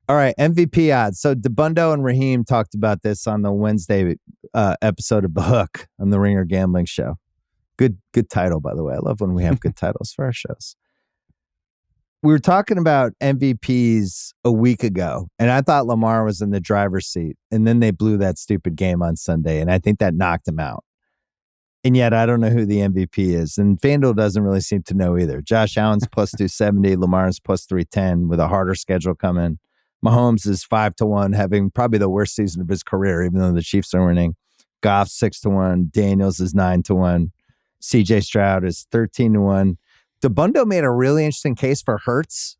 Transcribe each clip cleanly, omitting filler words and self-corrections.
All right, MVP odds. So DeBundo and Raheem talked about this on the Wednesday episode of The Hook on the Ringer Gambling Show. Good title, by the way. I love when we have good titles for our shows. We were talking about MVPs a week ago, and I thought Lamar was in the driver's seat, and then they blew that stupid game on Sunday, and I think that knocked him out. And yet I don't know who the MVP is, and FanDuel doesn't really seem to know either. Josh Allen's plus 270, Lamar's plus 310 with a harder schedule coming. Mahomes is 5-1, having probably the worst season of his career, even though the Chiefs are winning. Goff 6-1. Daniels is 9-1. CJ Stroud is 13-1. DeBundo made a really interesting case for Hurts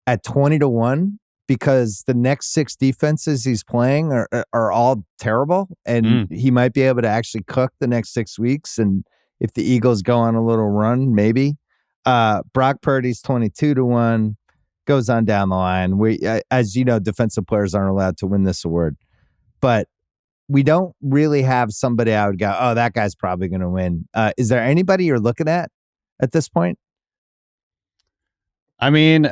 at 20-1 because the next 6 defenses he's playing are all terrible, and he might be able to actually cook the next 6 weeks. And if the Eagles go on a little run, maybe. Brock Purdy's 22-1. Goes on down the line. We, as you know, defensive players aren't allowed to win this award, but we don't really have somebody I would go, oh, that guy's probably going to win. Is there anybody you're looking at this point? I mean,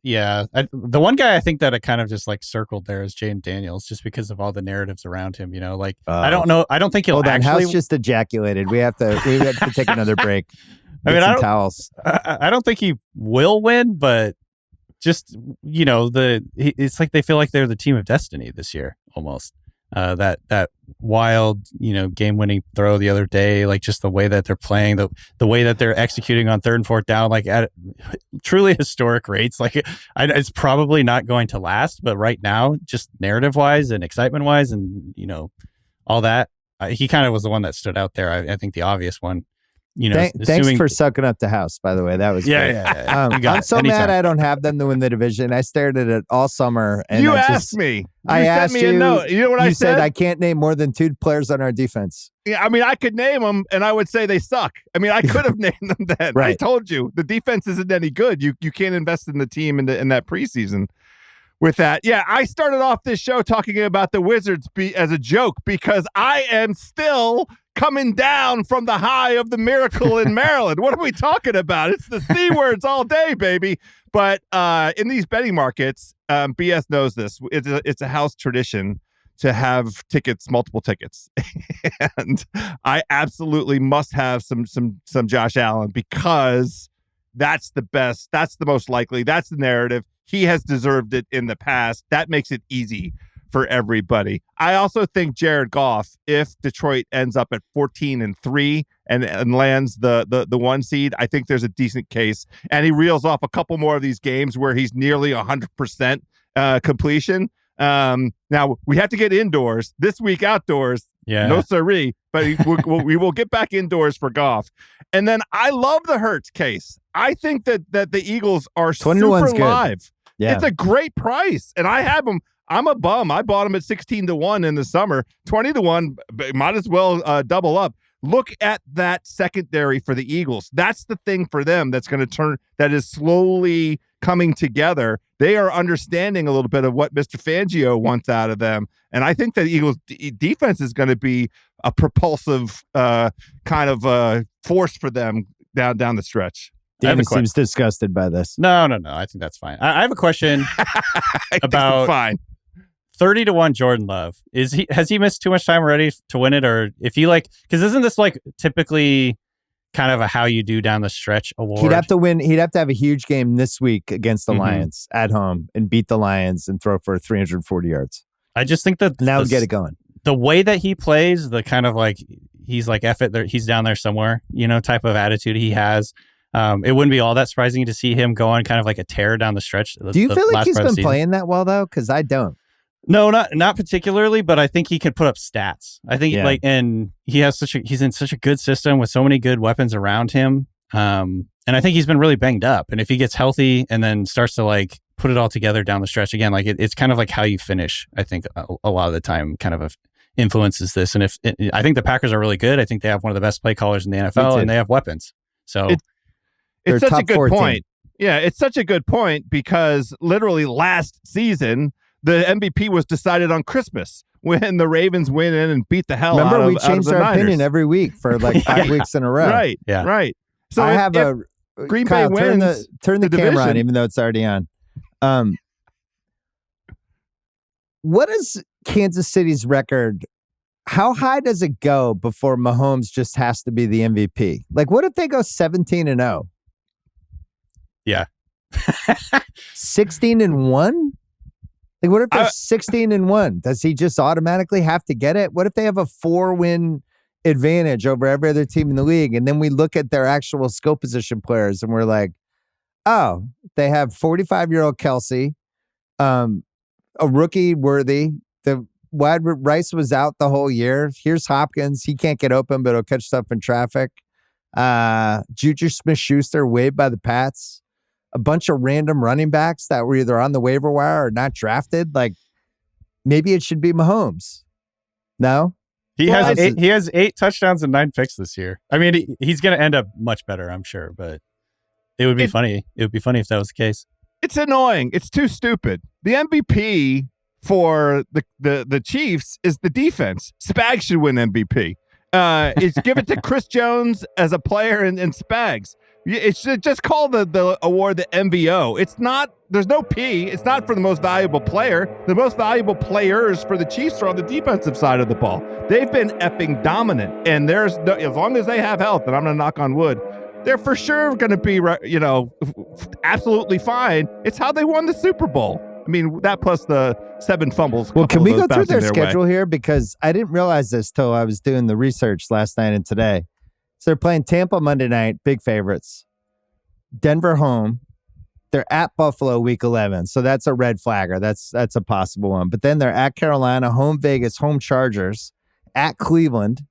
yeah, the one guy I think that I kind of just like circled there is Jaden Daniels, just because of all the narratives around him. You know, like I don't know. I don't think he'll. Hold on, actually... House just ejaculated. We have to take another break. I mean, towels. I don't think he will win, but. Just, you know, it's like they feel like they're the team of destiny this year, almost. That wild, you know, game-winning throw the other day, like just the way that they're playing, the way that they're executing on 3rd and 4th down, like at truly historic rates. Like it's probably not going to last, but right now, just narrative-wise and excitement-wise, and you know, all that, he kind of was the one that stood out there. I think the obvious one. You know, thanks for sucking up to House, by the way. That was great. Yeah. I'm so mad I don't have them to win the division. I stared at it all summer. And you asked me. I asked me a note. You know what I said? You said I can't name more than 2 players on our defense. Yeah, I mean, I could name them, and I would say they suck. I mean, I could have named them then. Right. I told you the defense isn't any good. You can't invest in the team in that preseason. With that, yeah, I started off this show talking about the Wizards as a joke because I am still coming down from the high of the miracle in Maryland. What are we talking about? It's the C words all day, baby. But in these betting markets, BS knows this. It's a house tradition to have multiple tickets, and I absolutely must have some Josh Allen because that's the best. That's the most likely. That's the narrative. He has deserved it in the past. That makes it easy for everybody. I also think Jared Goff, if Detroit ends up at 14-3 and lands the 1 seed, I think there's a decent case. And he reels off a couple more of these games where he's nearly 100% completion. Now we have to get indoors this week. Outdoors, no siree. But we will get back indoors for Goff. And then I love the Hurts case. I think that the Eagles are super live. Yeah. It's a great price, and I have them. I'm a bum. I bought them at 16-1 in the summer. 20-1, might as well double up. Look at that secondary for the Eagles. That's the thing for them that's going to turn. That is slowly coming together. They are understanding a little bit of what Mr. Fangio wants out of them, and I think that Eagles defense is going to be a propulsive kind of force for them down the stretch. David seems disgusted by this. No. I think that's fine. I have a question about 30-1 Jordan Love. Has he missed too much time already to win it, or if he because isn't this like typically kind of a how you do down the stretch award? He'd have to win. He'd have to have a huge game this week against the Lions at home and beat the Lions and throw for 340 yards. I just think that now get it going. The way that he plays, the kind of like he's like F it, he's down there somewhere, you know, type of attitude he has. It wouldn't be all that surprising to see him go on kind of like a tear down the stretch. Do you feel like he's been playing that well though? Because I don't. No, not particularly, but I think he can put up stats. I think and he's in such a good system with so many good weapons around him. And I think he's been really banged up. And if he gets healthy and then starts to like put it all together down the stretch again, like it's kind of like how you finish. I think a lot of the time kind of influences this. And I think the Packers are really good. I think they have one of the best play callers in the NFL, and they have weapons. So it's such a good 14. point. Yeah, it's such a good point because literally last season, the MVP was decided on Christmas when the Ravens went in and beat the hell out of the Niners. Remember, we changed our opinion every week for like 5 weeks in a row. Right, right. So I have a Green Kyle, Bay wins. Turn the camera division. on, even though it's already on. what is Kansas City's record? How high does it go before Mahomes just has to be the MVP? Like, what if they go 17-0? Yeah. 16-1? Like, what if they're 16-1? Does he just automatically have to get it? What if they have a 4-win advantage over every other team in the league? And then we look at their actual skill position players and we're like, oh, they have 45-year-old Kelsey, a rookie Worthy. The wide Rice was out the whole year. Here's Hopkins. He can't get open, but he'll catch stuff in traffic. Juju Smith-Schuster waived by the Pats. A bunch of random running backs that were either on the waiver wire or not drafted. Like, maybe it should be Mahomes. No? He has 8 touchdowns and 9 picks this year. I mean, he's going to end up much better, I'm sure, but it would be funny. It would be funny if that was the case. It's annoying. It's too stupid. The MVP for the Chiefs is the defense. Spags should win MVP. Give it to Chris Jones as a player and Spags. It should just call the award the MVO. It's not. There's no P. It's not for the most valuable player. The most valuable players for the Chiefs are on the defensive side of the ball. They've been effing dominant, and there's no, as long as they have health, and I'm going to knock on wood, they're for sure going to be, absolutely fine. It's how they won the Super Bowl. I mean, that plus the 7 fumbles. Well, can we go through their schedule here? Because I didn't realize this till I was doing the research last night and today. So they're playing Tampa Monday night, big favorites. Denver home. They're at Buffalo week 11. So that's a red flagger. That's a possible one. But then they're at Carolina, home Vegas, home Chargers, at Cleveland,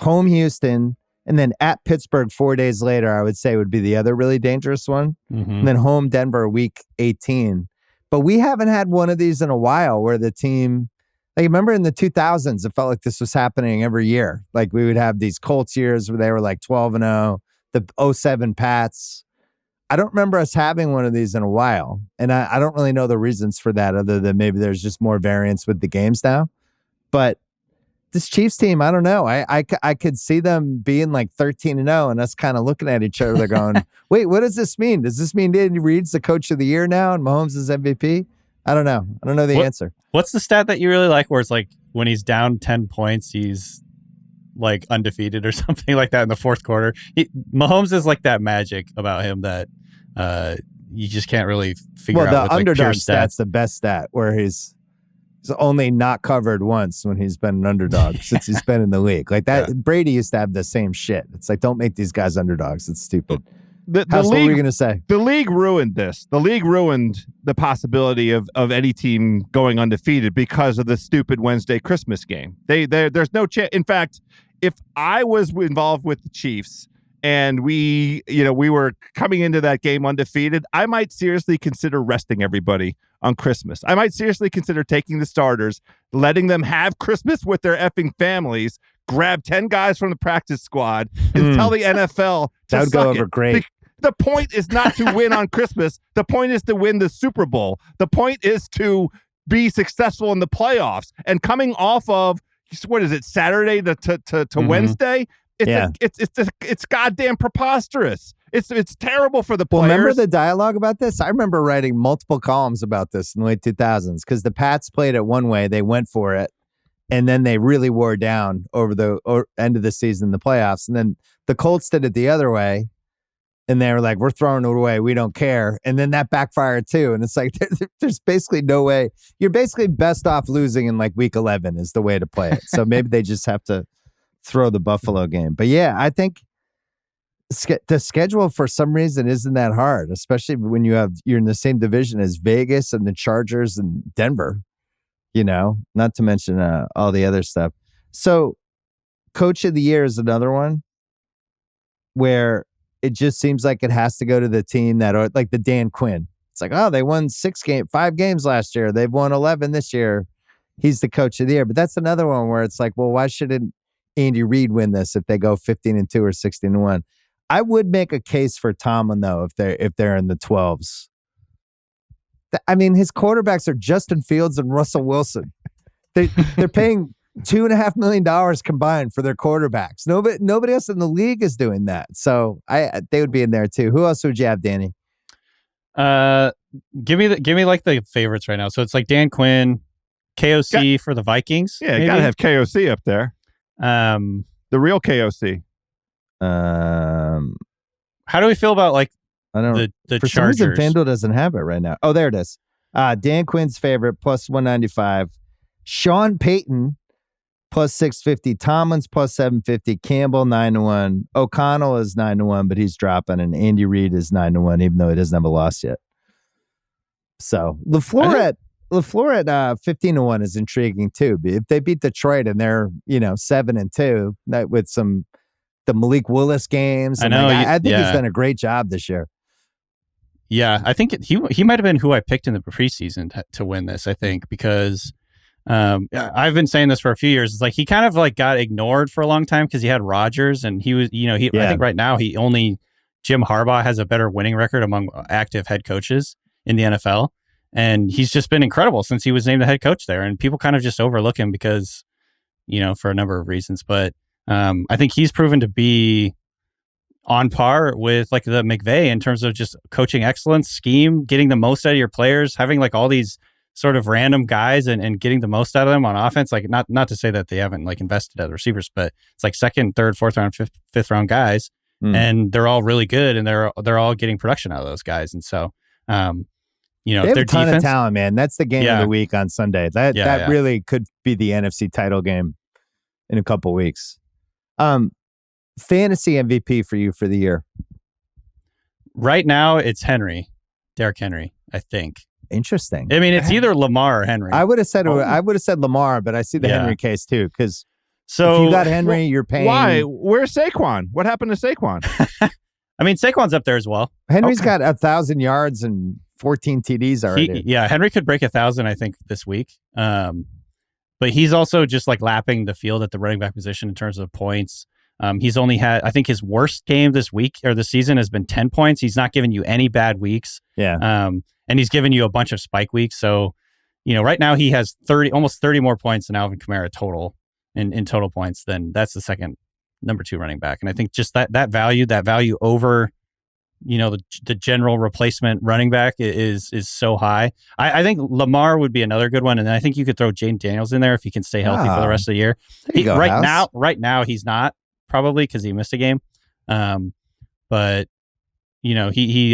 home Houston, and then at Pittsburgh 4 days later, I would say would be the other really dangerous one. Mm-hmm. And then home Denver week 18. But we haven't had one of these in a while where the team, like, remember in the 2000s, it felt like this was happening every year. Like, we would have these Colts years where they were like 12-0, the 07 Pats. I don't remember us having one of these in a while. And I don't really know the reasons for that other than maybe there's just more variance with the games now. But this Chiefs team, I don't know. I could see them being like 13-0 and us kind of looking at each other. They're going, wait, what does this mean? Does this mean Andy Reid's the coach of the year now and Mahomes is MVP? I don't know. I don't know the answer. What's the stat that you really like where it's like when he's down 10 points, he's like undefeated or something like that in the fourth quarter? Mahomes is like that magic about him that you just can't really figure out. Well, the with, underdog like, stat's the best stat where he's only not covered once when he's been an underdog since he's been in the league. Like that, yeah. Brady used to have the same shit. It's like, don't make these guys underdogs. It's stupid. The what league, were you going to say? The league ruined this. The league ruined the possibility of any team going undefeated because of the stupid Wednesday Christmas game. There's no chance. In fact, if I was involved with the Chiefs and we were coming into that game undefeated, I might seriously consider resting everybody on Christmas. I might seriously consider taking the starters, letting them have Christmas with their effing families, grab 10 guys from the practice squad, and tell the NFL that would go over great. The point is not to win on Christmas. The point is to win the Super Bowl. The point is to be successful in the playoffs. And coming off of, what is it, Saturday to Wednesday? It's goddamn preposterous. It's terrible for the players. Well, remember the dialogue about this? I remember writing multiple columns about this in the late 2000s because the Pats played it one way. They went for it. And then they really wore down over the end of the season, the playoffs. And then the Colts did it the other way. And they were like, we're throwing it away. We don't care. And then that backfired too. And it's like, there's basically no way. You're basically best off losing in like week 11 is the way to play it. So maybe they just have to throw the Buffalo game. But yeah, I think the schedule for some reason isn't that hard, especially when you're in the same division as Vegas and the Chargers and Denver, not to mention all the other stuff. So Coach of the Year is another one where it just seems like it has to go to the team that are like the Dan Quinn. It's like, oh, they won 5 games last year. They've won 11 this year. He's the Coach of the Year. But that's another one where it's like, well, why shouldn't Andy Reid win this if they go 15-2 or 16-1? I would make a case for Tomlin though if they're in the 12s. I mean, his quarterbacks are Justin Fields and Russell Wilson. They're paying $2.5 million combined for their quarterbacks. Nobody else in the league is doing that. So they would be in there too. Who else would you have, Danny? Give me like the favorites right now. So it's like Dan Quinn, KOC for the Vikings. Yeah, maybe? gotta have KOC up there. The real KOC. How How do we feel about like I don't the for some reason Chargers? FanDuel doesn't have it right now. Oh, there it is. Dan Quinn's favorite plus 195. Sean Payton plus 650. Tomlin's plus 750. Campbell 9-1. O'Connell is 9-1, but he's dropping, and Andy Reid is 9-1, even though he doesn't have a loss yet. So LaFleur at 15-1 is intriguing too. If they beat Detroit and they're 7-2 with the Malik Willis games, I know. I think he's done a great job this year. Yeah, I think he might have been who I picked in the preseason to win this. I think because I've been saying this for a few years. It's like he kind of like got ignored for a long time because he had Rodgers, and he was I think right now Jim Harbaugh has a better winning record among active head coaches in the NFL, and he's just been incredible since he was named the head coach there. And people kind of just overlook him because for a number of reasons, but I think he's proven to be on par with like the McVay in terms of just coaching excellence, scheme, getting the most out of your players, having like all these sort of random guys and getting the most out of them on offense. Like not to say that they haven't like invested at receivers, but it's like second, third, fourth round, fifth round guys, and they're all really good, and they're all getting production out of those guys. And so, they have if their a ton defense, of talent, man. That's the game of the week on Sunday. That really could be the NFC title game in a couple weeks. Fantasy MVP for you for the year? right now it's Derrick Henry, I think. Interesting. I mean, it's either Lamar or Henry. I would have said Lamar, but I see the Henry case too. Because so if you got Henry, you're paying. Why? Where's Saquon? What happened to Saquon? I mean, Saquon's up there as well. Henry's got 1,000 yards and 14 TDs already. Henry could break 1,000, I think, this week. But he's also just like lapping the field at the running back position in terms of points. He's only had, I think his worst game this week or this season has been 10 points. He's not given you any bad weeks. Yeah. And he's given you a bunch of spike weeks. So, right now he has almost 30 more points than Alvin Kamara total in total points. Then that's the second number 2 running back. And I think just that value over, the general replacement running back is so high. I think Lamar would be another good one. And then I think you could throw Jaden Daniels in there if he can stay healthy for the rest of the year. Right now he's not, probably because he missed a game. But he's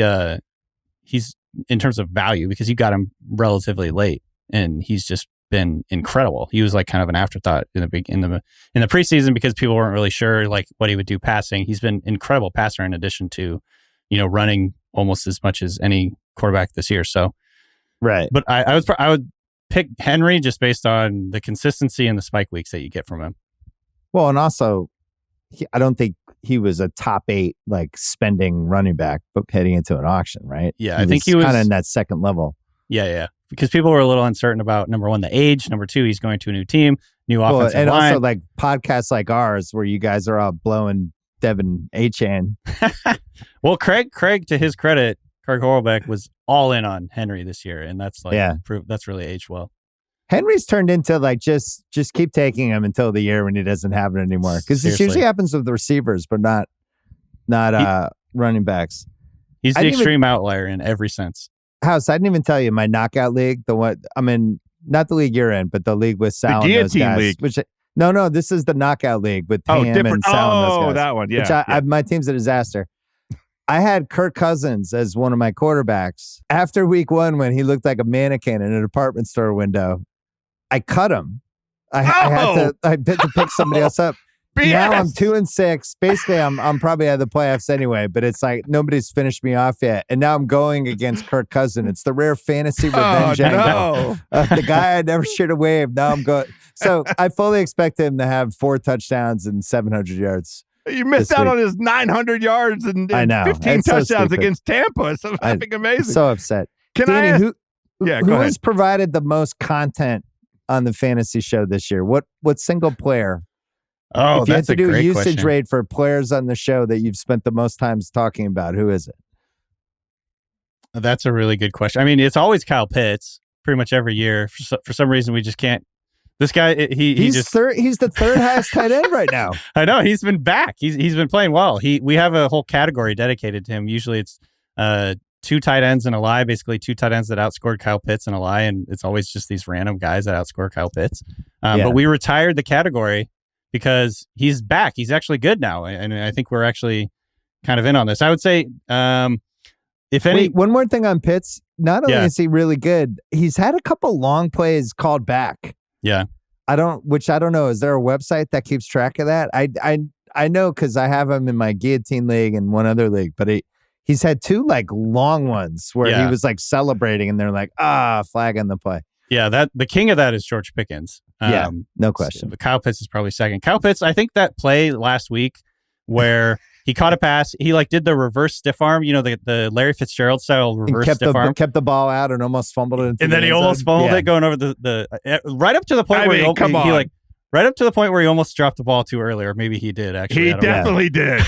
in terms of value because you got him relatively late and he's just been incredible. He was like kind of an afterthought in the preseason because people weren't really sure like what he would do passing. He's been incredible passer in addition to, running almost as much as any quarterback this year. So, right. But I would pick Henry just based on the consistency and the spike weeks that you get from him. Well, and also, I don't think he was a top 8 like spending running back, but heading into an auction, right? Yeah, I think he was kind of in that second level. Yeah. Because people were a little uncertain about number 1, the age. Number 2, he's going to a new team, new offensive and line. Also like podcasts like ours where you guys are all blowing Devin Achane. Well, Craig, to his credit, Craig Horlbeck was all in on Henry this year, and that's that's really aged well. Henry's turned into like just keep taking him until the year when he doesn't have it anymore, because this usually happens with the receivers, but not running backs. He's the extreme outlier in every sense. House, I didn't even tell you my knockout league, the one I'm in, not the league you're in, but the league with Sal and those guys. League. Which no, this is the knockout league with Tam and Sal and those guys. That one, yeah. Which my team's a disaster. I had Kirk Cousins as one of my quarterbacks. After week 1, when he looked like a mannequin in a department store window, I cut him. I had to pick somebody else up. BS. Now I'm 2-6. Basically, I'm probably out of the playoffs anyway, but it's like nobody's finished me off yet. And now I'm going against Kirk Cousins. It's the rare fantasy revenge angle. The guy I never should have waved. Now I'm going. So I fully expect him to have 4 touchdowns and 700 yards. You missed out on his 900 yards and 15 touchdowns against Tampa. So I'm amazing. So upset. Danny, who has provided the most content on the fantasy show this year? What single player? Oh, if you that's had to a do great a usage question. rate for players on the show that you've spent the most times talking about, who is it? That's a really good question. I mean, it's always Kyle Pitts pretty much every year. For some reason, we just can't. This guy, he's the third highest tight end right now. I know, he's been back. He's been playing well. We have a whole category dedicated to him. Usually it's two tight ends and a lie, basically two tight ends that outscored Kyle Pitts and a lie, and it's always just these random guys that outscore Kyle Pitts. But we retired the category because he's back. He's actually good now, and I think we're actually kind of in on this. I would say, if any, one more thing on Pitts. Not only is he really good, he's had a couple long plays called back. Yeah, I don't know. Is there a website that keeps track of that? I know because I have him in my guillotine league and one other league, but he's had two like long ones where he was like celebrating and they're like, flag on the play. Yeah, that the king of that is George Pickens. No question. But Kyle Pitts is probably second. Kyle Pitts, I think that play last week where he caught a pass, he like did the reverse stiff arm, the Larry Fitzgerald style reverse stiff arm. Kept the ball out and almost fumbled it. And then he almost fumbled it going over the right up to the point where right up to the point where he almost dropped the ball too early, or maybe he did actually. He definitely did.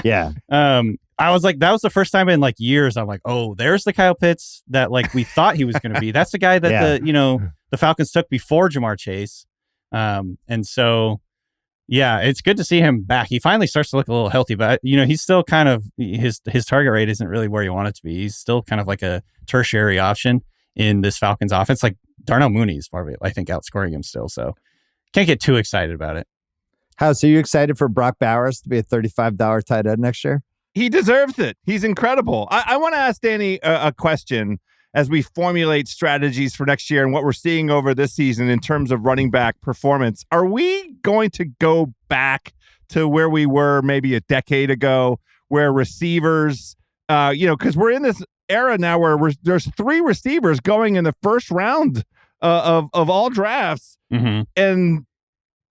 Yeah. I was like, that was the first time in like years. I'm like, oh, there's the Kyle Pitts that like we thought he was going to be. That's the guy that the Falcons took before Jamar Chase. And so, yeah, it's good to see him back. He finally starts to look a little healthy, but he's still kind of his target rate isn't really where you want it to be. He's still kind of like a tertiary option in this Falcons offense. Like Darnell Mooney is probably, I think, outscoring him still. So can't get too excited about it. So you excited for Brock Bowers to be a $35 tight end next year? He deserves it. He's incredible. I want to ask Danny a question as we formulate strategies for next year and what we're seeing over this season in terms of running back performance. Are we going to go back to where we were maybe a decade ago, where receivers, because we're in this era now where there's three receivers going in the first round of all drafts, and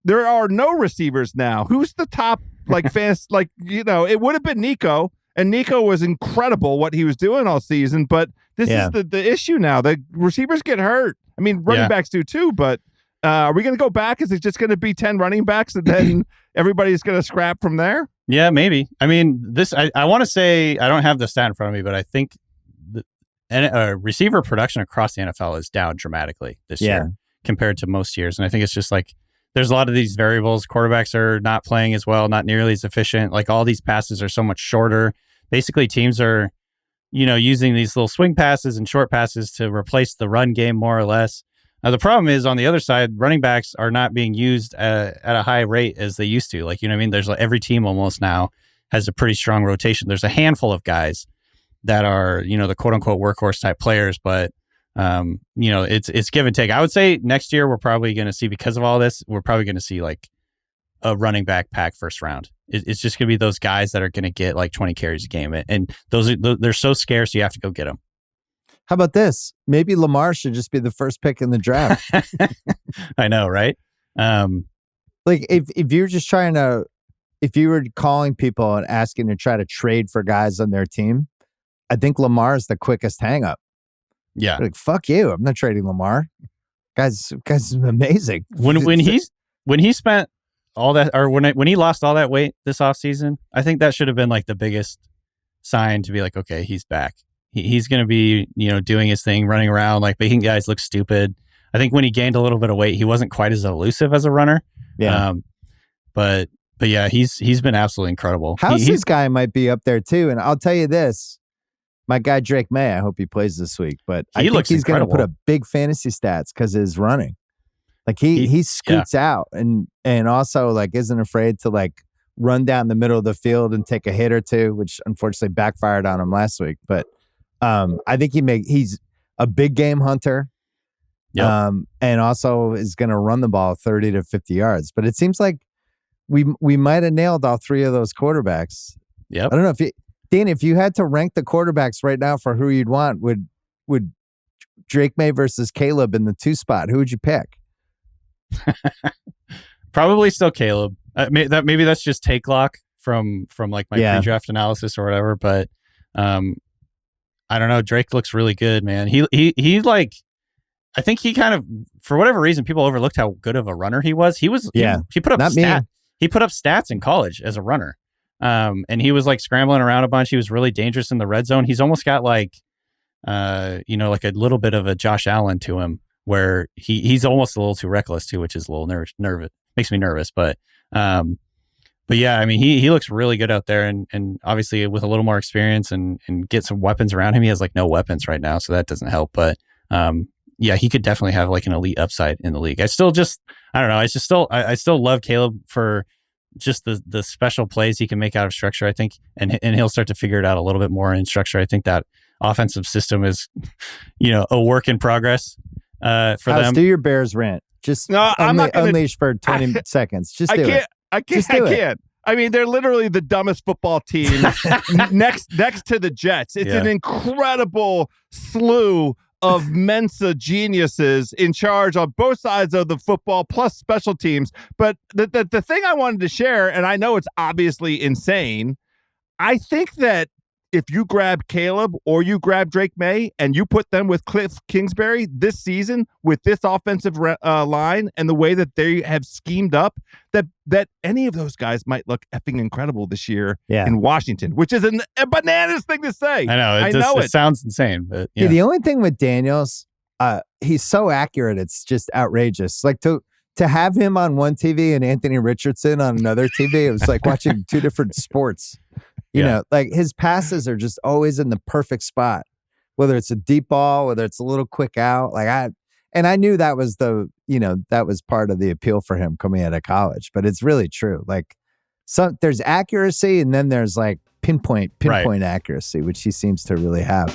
there are no receivers now. Who's the top fast? It would have been Nico, and Nico was incredible what he was doing all season. But this is the issue now. The receivers get hurt. I mean, running backs do too. But are we going to go back? Is it just going to be 10 running backs and then everybody's going to scrap from there? Yeah, maybe. I mean, I want to say, I don't have the stat in front of me, but I think receiver production across the NFL is down dramatically this year compared to most years. And I think it's just like, there's a lot of these variables. Quarterbacks are not playing as well, not nearly as efficient. Like all these passes are so much shorter. Basically, teams are, using these little swing passes and short passes to replace the run game more or less. Now, the problem is on the other side, running backs are not being used at a high rate as they used to. Like, there's every team almost now has a pretty strong rotation. There's a handful of guys that are, the quote unquote workhorse type players, but it's give and take. I would say next year we're probably going to see, because of all this, we're probably going to see like a running back pack first round. It's just going to be those guys that are going to get like 20 carries a game, and they're so scarce you have to go get them. How about this? Maybe Lamar should just be the first pick in the draft. I know, right? Like if you're just if you were calling people and asking to try to trade for guys on their team, I think Lamar is the quickest hang up. Yeah. Like, fuck you. I'm not trading Lamar. Guys is amazing. When he spent all that, or when he lost all that weight this offseason, I think that should have been like the biggest sign to be like, okay, he's back. He's going to be, doing his thing, running around, like making guys look stupid. I think when he gained a little bit of weight, he wasn't quite as elusive as a runner. Yeah. But yeah, he's been absolutely incredible. This guy might be up there too. And I'll tell you this. My guy Drake May, I hope he plays this week, but I think he's going to put up big fantasy stats because of his running. Like he scoots out and also like isn't afraid to like run down the middle of the field and take a hit or two, which unfortunately backfired on him last week. But I think he's a big game hunter. Yep. And also is going to run the ball 30 to 50 yards. But it seems like we might have nailed all three of those quarterbacks. Yep. I don't know if you had to rank the quarterbacks right now for who you'd want, would Drake May versus Caleb in the 2 spot, who would you pick? Probably still Caleb. Maybe that's just take lock from like my pre-draft analysis or whatever. But I don't know. Drake looks really good, man. He like, I think he kind of, for whatever reason, people overlooked how good of a runner he was. He put up he put up stats in college as a runner. And he was like scrambling around a bunch. He was really dangerous in the red zone. He's almost got like, like a little bit of a Josh Allen to him, where he's almost a little too reckless too, which is a little nervous. Makes me nervous, but But yeah, I mean, he looks really good out there, and obviously with a little more experience and get some weapons around him. He has like no weapons right now, so that doesn't help. But yeah, he could definitely have like an elite upside in the league. I don't know. I still love Caleb for just the special plays he can make out of structure, I think, and he'll start to figure it out a little bit more in structure. I think that offensive system is, a work in progress for them. Do your Bears rant. Just I'm not gonna unleash for 20 seconds. Just do it. I can't. I mean, they're literally the dumbest football team next to the Jets. It's an incredible slew of Mensa geniuses in charge on both sides of the football plus special teams. But the thing I wanted to share, and I know it's obviously insane, I think that if you grab Caleb or you grab Drake May and you put them with Cliff Kingsbury this season with this offensive line and the way that they have schemed up, that any of those guys might look effing incredible this year in Washington, which is a bananas thing to say. I know. It sounds insane, but yeah. The only thing with Daniels, he's so accurate. It's just outrageous. Like to have him on one TV and Anthony Richardson on another TV, it was like watching two different sports. You know, like his passes are just always in the perfect spot, whether it's a deep ball, whether it's a little quick out. I knew that was that was part of the appeal for him coming out of college, but it's really true. Like there's accuracy and then there's like pinpoint accuracy, which he seems to really have.